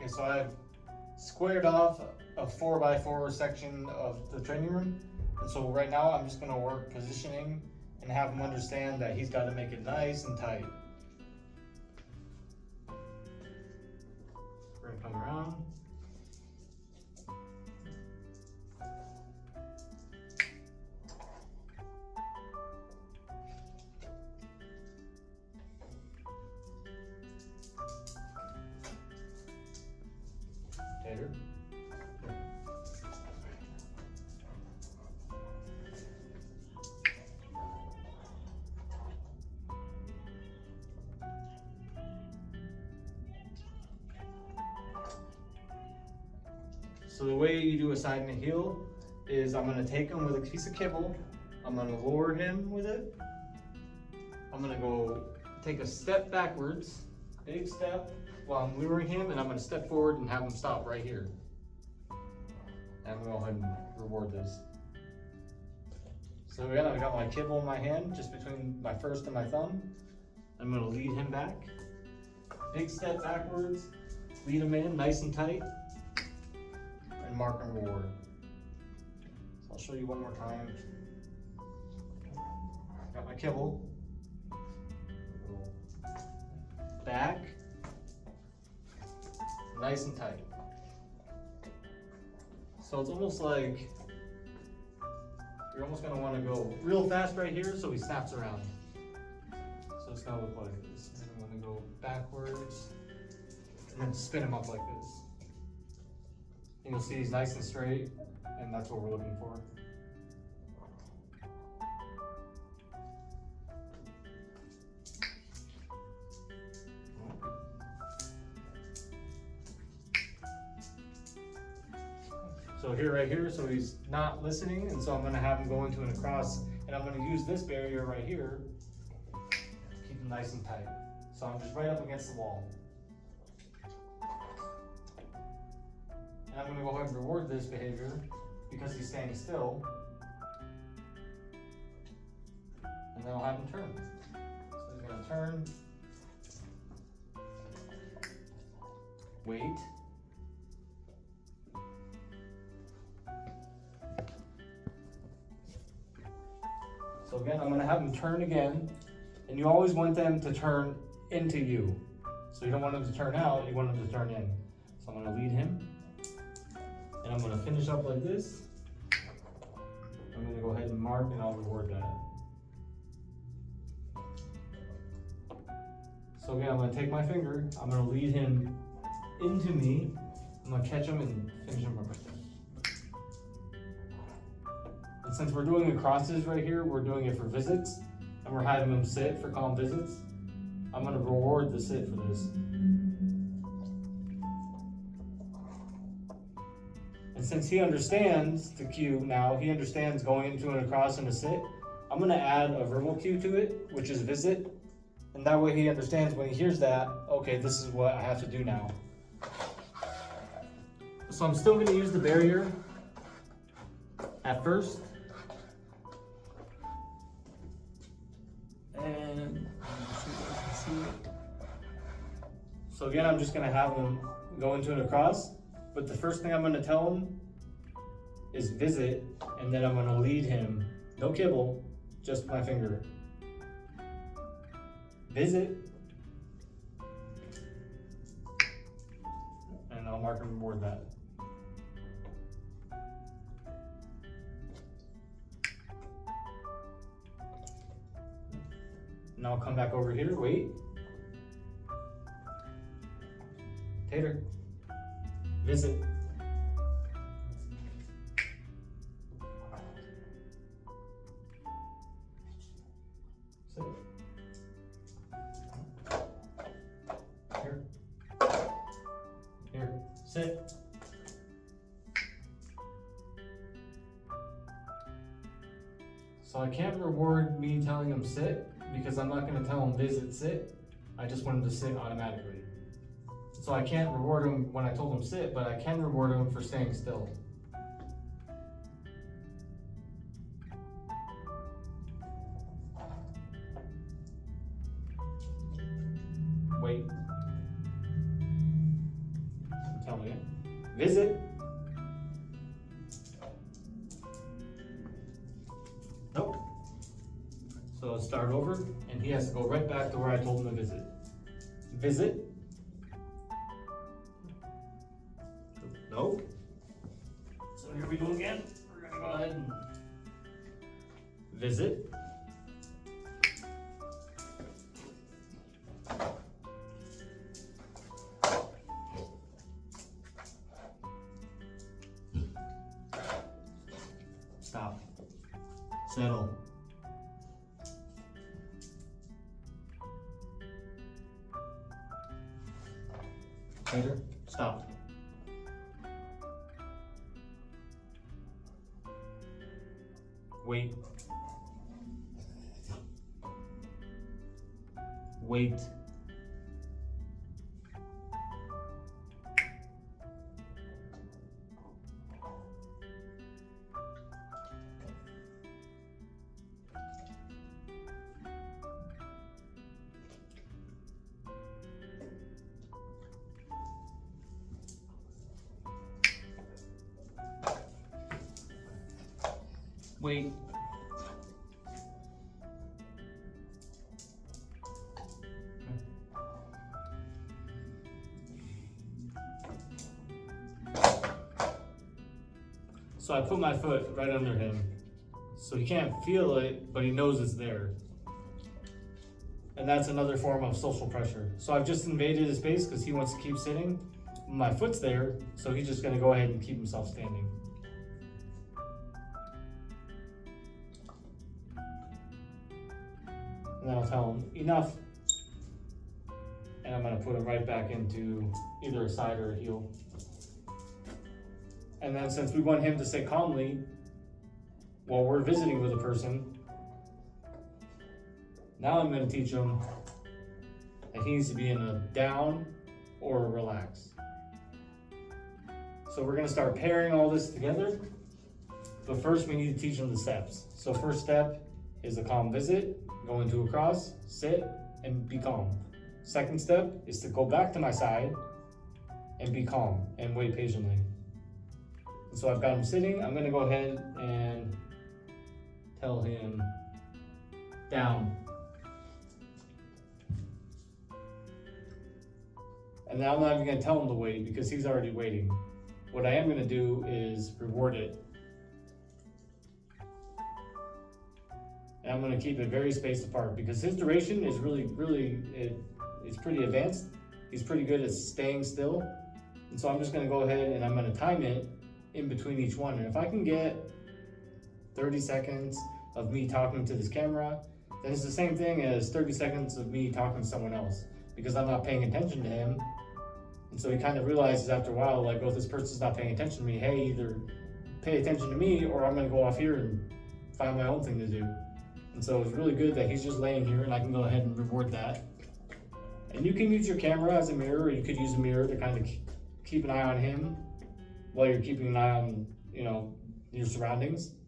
Okay, so I've squared off a 4x4 section of the training room. And so right now I'm just gonna work positioning and have him understand that he's gotta make it nice and tight. We're gonna come around. Tater. So the way you do a side and a heel is I'm gonna take him with a piece of kibble, I'm gonna lower him with it, I'm gonna go take a step backwards, big step, while I'm luring him, and I'm gonna step forward and have him stop right here. And I'm gonna go ahead and reward this. So again, I've got my kibble in my hand, just between my first and my thumb. I'm gonna lead him back, big step backwards, lead him in nice and tight, and mark and reward. So I'll show you one more time. Got my kibble, back, nice and tight. So it's almost like you're almost gonna wanna go real fast right here so he snaps around. So it's gonna look like this. And I'm gonna go backwards and then spin him up like this. And you'll see he's nice and straight, and that's what we're looking for. So here, right here, so he's not listening, and so I'm gonna have him go into an across, and I'm gonna use this barrier right here to keep him nice and tight. So I'm just right up against the wall. And I'm gonna go ahead and reward this behavior because he's staying still. And then I'll have him turn. So he's gonna turn, wait, so again, I'm gonna have them turn again, and you always want them to turn into you. So you don't want them to turn out, you want them to turn in. So I'm gonna lead him, and I'm gonna finish up like this. I'm gonna go ahead and mark, and I'll reward that. So again, I'm gonna take my finger, I'm gonna lead him into me, I'm gonna catch him and finish him up right there. And since we're doing the crosses right here, we're doing it for visits, and we're having him sit for calm visits, I'm gonna reward the sit for this. And since he understands the cue now, he understands going into an across and a sit, I'm gonna add a verbal cue to it, which is visit. And that way he understands when he hears that, okay, this is what I have to do now. So I'm still gonna use the barrier at first. And so again, I'm just gonna have him go into an across, but the first thing I'm gonna tell him is visit, and then I'm gonna lead him, no kibble, just my finger. Visit, and I'll mark and reward that. And I'll come back over here, wait. Tater, visit. Sit. Here. Here, sit. So I can't reward me telling him sit because I'm not gonna tell him visit, sit. I just want him to sit automatically. So I can't reward him when I told him sit, but I can reward him for staying still. Wait. Visit. Nope. So let's start over, and he has to go right back to where I told him to visit. Visit. Nope. So here we go again. We're gonna go ahead and visit. Stop. Settle. Tater, stop. Wait. Wait. Wait. So I put my foot right under him. So he can't feel it, but he knows it's there. And that's another form of social pressure. So I've just invaded his space because he wants to keep sitting. My foot's there, so he's just gonna go ahead and keep himself standing. And then I'll tell him, enough. And I'm gonna put him right back into either a side or a heel. And then since we want him to sit calmly while we're visiting with a person, now I'm gonna teach him that he needs to be in a down or a relax. So we're gonna start pairing all this together, but first we need to teach him the steps. So first step is a calm visit, go into a cross, sit, and be calm. Second step is to go back to my side and be calm and wait patiently. And so I've got him sitting. I'm gonna go ahead and tell him down. And now I'm not even gonna tell him to wait because he's already waiting. What I am gonna do is reward it. And I'm gonna keep it very spaced apart because his duration is it's pretty advanced. He's pretty good at staying still. And so I'm just gonna go ahead and I'm gonna time it in between each one. And if I can get 30 seconds of me talking to this camera, then it's the same thing as 30 seconds of me talking to someone else because I'm not paying attention to him. And so he kind of realizes after a while, like, oh, if this person's not paying attention to me, hey, either pay attention to me or I'm gonna go off here and find my own thing to do. And so it's really good that he's just laying here and I can go ahead and reward that. And you can use your camera as a mirror, or you could use a mirror to kind of keep an eye on him while you're keeping an eye on, your surroundings.